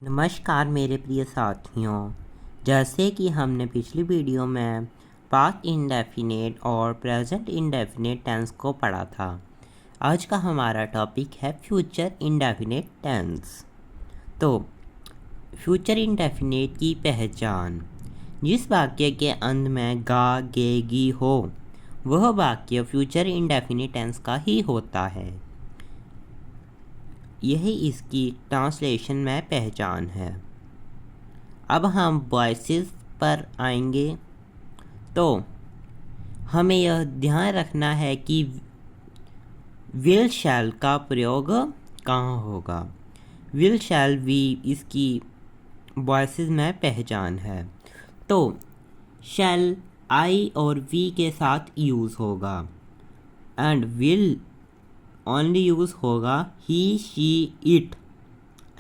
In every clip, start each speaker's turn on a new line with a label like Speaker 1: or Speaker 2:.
Speaker 1: नमस्कार मेरे प्रिय साथियों। जैसे कि हमने पिछली वीडियो में पास्ट इंडेफिनिट और प्रेजेंट इंडेफिनिट टेंस को पढ़ा था। आज का हमारा टॉपिक है फ्यूचर इंडेफिनिट टेंस। तो फ्यूचर इंडेफिनिट की पहचान। जिस वाक्य के अंत में गा गे गी हो वह वाक्य फ्यूचर इंडेफिनिट टेंस का ही होता है। यही इसकी ट्रांसलेशन में पहचान है। अब हम वॉइसेस पर आएंगे। तो हमें यह ध्यान रखना है कि विल शैल का प्रयोग कहाँ होगा। विल शैल वी इसकी वॉइसेस में पहचान है। तो शैल आई और वी के साथ यूज़ होगा एंड विल ओनली यूज़ होगा he she it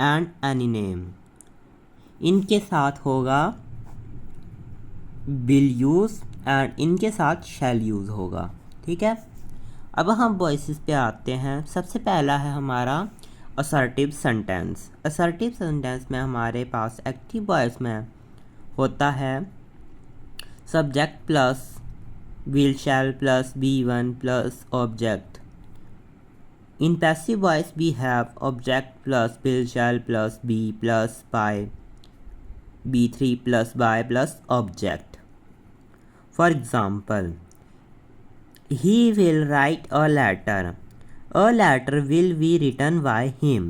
Speaker 1: and any name. इनके साथ होगा विल यूज़ एंड इनके साथ शैल यूज़ होगा। ठीक है। अब हम वॉइसेस पे आते हैं। सबसे पहला है हमारा असर्टिव सेंटेंस। असर्टिव सेंटेंस में हमारे पास एक्टिव वॉइस में होता है subject plus will shall plus B1 plus object. In passive voice we have object plus will shall plus be plus by B3 plus by plus object. For example, he will write a letter. A letter will be written by him.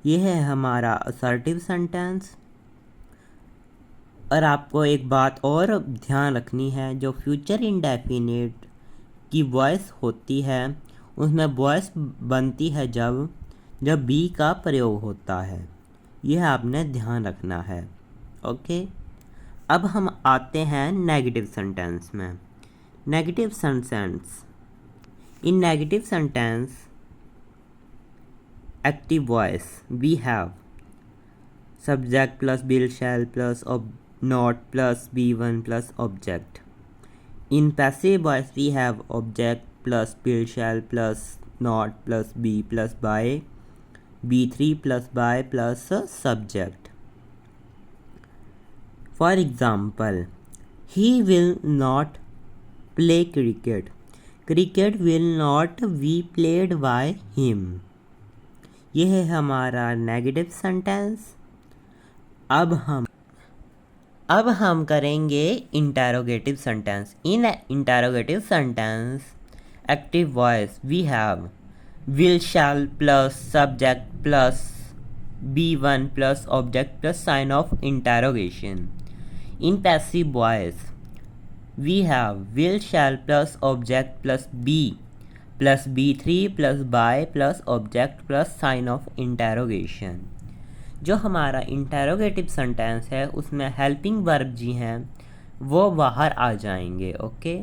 Speaker 1: यह है हमारा assertive sentence। और आपको एक बात और ध्यान रखनी है, जो फ्यूचर इंडेफिनिट की वॉइस होती है उसमें वॉइस बनती है जब बी का प्रयोग होता है। यह आपने ध्यान रखना है। ओके। अब हम आते हैं नेगेटिव सेंटेंस में। Negative sentence. In negative sentence active voice we have subject plus will shall plus not plus B1 plus object. In passive voice we have object plus will shall plus not plus be plus by B3 plus by plus subject. For example, he will not play cricket. Cricket will not be played by him. यह है हमारा negative sentence. अब हम करेंगे interrogative sentence. In interrogative sentence active voice we have will shall plus subject plus B1 plus object plus sign of interrogation. In passive voice we have will shall plus object plus be plus B3 plus by plus object plus sign of interrogation. जो हमारा interrogative sentence है उसमें helping verb जी हैं वो बाहर आ जाएंगे। Okay.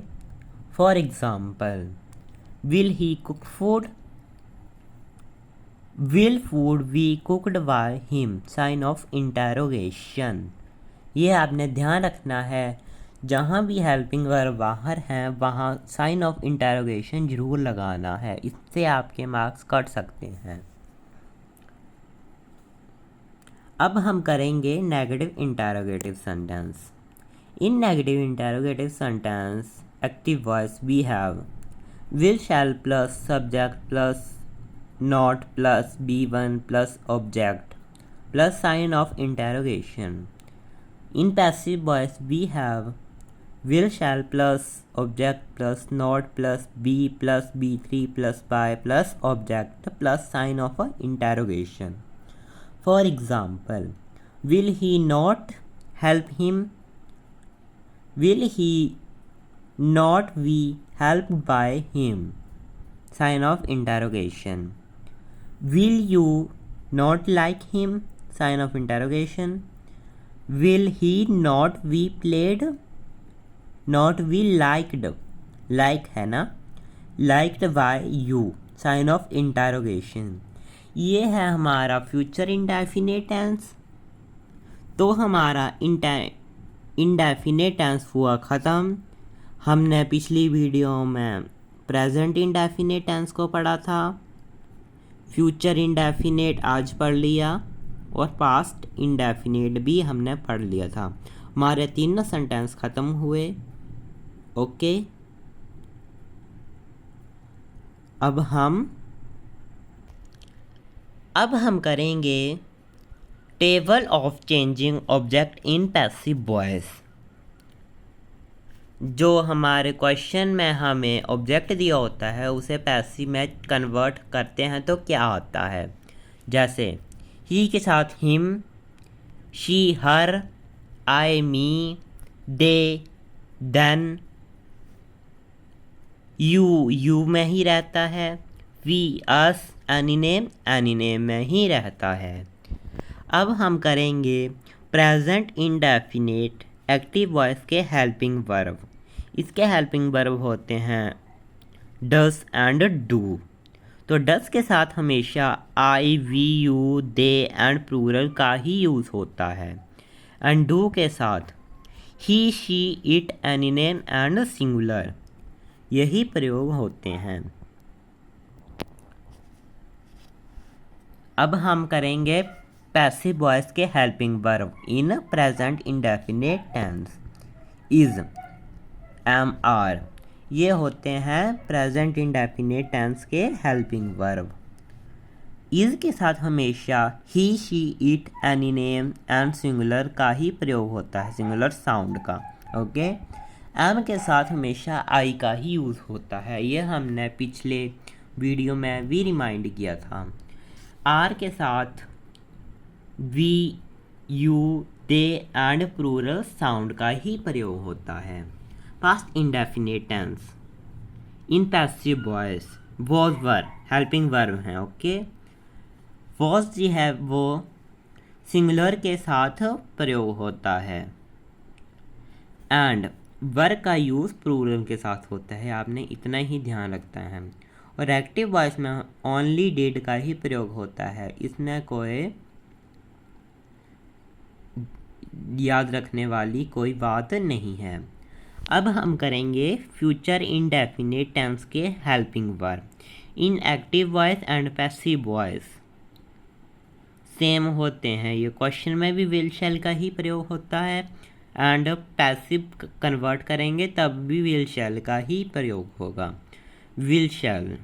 Speaker 1: For example, will he cook food? Will food be cooked by him? Sign of interrogation. ये आपने ध्यान रखना है, जहाँ भी हेल्पिंग वर्ब बाहर हैं वहाँ साइन ऑफ इंटरोगेशन जरूर लगाना है। इससे आपके मार्क्स कट सकते हैं। अब हम करेंगे negative interrogative sentence. In negative interrogative sentence active voice we have will shall plus subject plus not plus B1 plus object plus sign of interrogation. In passive voice we have will shall plus object plus not plus be plus B3 plus by plus object plus sign of interrogation. For example, will he not help him? Will he not be helped by him? Sign of interrogation. Will you not like him? Sign of interrogation. Will he not be played? Not be liked. Like है ना, liked by you. Sign of interrogation. ये है हमारा future indefinite tense. तो हमारा indefinite tense हुआ ख़त्म। हमने पिछली वीडियो में प्रेजेंट इंडेफिनिट टेंस को पढ़ा था। फ्यूचर इंडेफिनिट आज पढ़ लिया। और पास्ट इंडेफिनिट भी हमने पढ़ लिया था। हमारे तीनों सेंटेंस ख़त्म हुए। ओके, अब हम करेंगे table of changing object in passive voice. जो हमारे क्वेश्चन में हमें ऑब्जेक्ट दिया होता है उसे पैसिव में कन्वर्ट करते हैं तो क्या होता है। जैसे ही के साथ him, she her, I me, they them, you में ही रहता है, वी अस, एनी नेम में ही रहता है। अब हम करेंगे प्रेजेंट इंडेफिनिट एक्टिव वॉइस के हेल्पिंग वर्ब। इसके हेल्पिंग वर्ब होते हैं डस एंड डू। तो डस के साथ हमेशा I, we, you, they and plural का ही यूज़ होता है। एंड डू के साथ he, she, it, any name and singular यही प्रयोग होते हैं। अब हम करेंगे पैसिव वॉइस के helping verb in present indefinite tense. Is, am, are ये होते हैं प्रेजेंट इंडेफिनिट टेंस के हेल्पिंग वर्ब। इज के साथ हमेशा he, she, it, any name and singular का ही प्रयोग होता है, सिंगुलर साउंड का। ओके, एम के साथ हमेशा आई का ही यूज़ होता है, ये हमने पिछले वीडियो में भी रिमाइंड किया था। आर के साथ we, you, they and plural sound का ही प्रयोग होता है। Past indefinite tense in passive voice was, were helping verb हैं। ओके, वॉज जी है वो सिंगुलर के साथ प्रयोग होता है एंड वर का यूज़ प्लूरल के साथ होता है, आपने इतना ही ध्यान रखना है। और एक्टिव वॉइस में ओनली डिड का ही प्रयोग होता है, इसमें कोई याद रखने वाली कोई बात नहीं है। अब हम करेंगे फ्यूचर इंडेफिनिट टेंस के helping verb in active voice and passive voice. Same होते हैं, ये क्वेश्चन में भी विल शैल का ही प्रयोग होता है एंड पैसिव कन्वर्ट करेंगे तब भी विल शैल का ही प्रयोग होगा। विल शैल,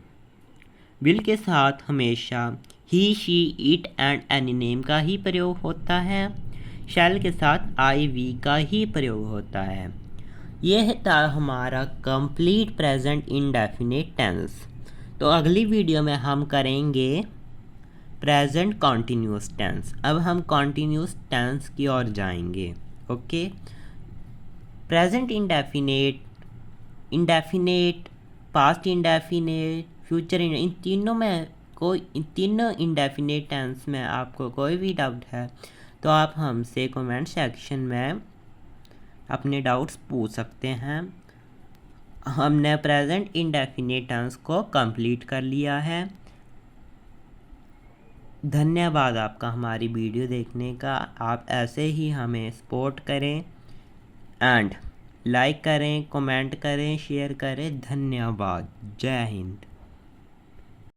Speaker 1: विल के साथ हमेशा he, she, it and any name का ही प्रयोग होता है। शैल के साथ आई, वी का ही प्रयोग होता है। यह था हमारा कंप्लीट प्रेजेंट इंडेफिनिट टेंस। तो अगली वीडियो में हम करेंगे प्रेजेंट कॉन्टिन्यूस टेंस। अब हम कॉन्टिन्यूस टेंस की ओर जाएंगे। Okay, present indefinite, indefinite, past indefinite, future in तीनों इंडेफिनिट टेंस में आपको कोई भी डाउट है तो आप हमसे कमेंट सेक्शन में अपने डाउट्स पूछ सकते हैं। हमने प्रेजेंट इंडेफिनिट टेंस को कंप्लीट कर लिया है। धन्यवाद आपका हमारी वीडियो देखने का। आप ऐसे ही हमें सपोर्ट करें एंड लाइक करें, कमेंट करें, शेयर करें। धन्यवाद। जय हिंद।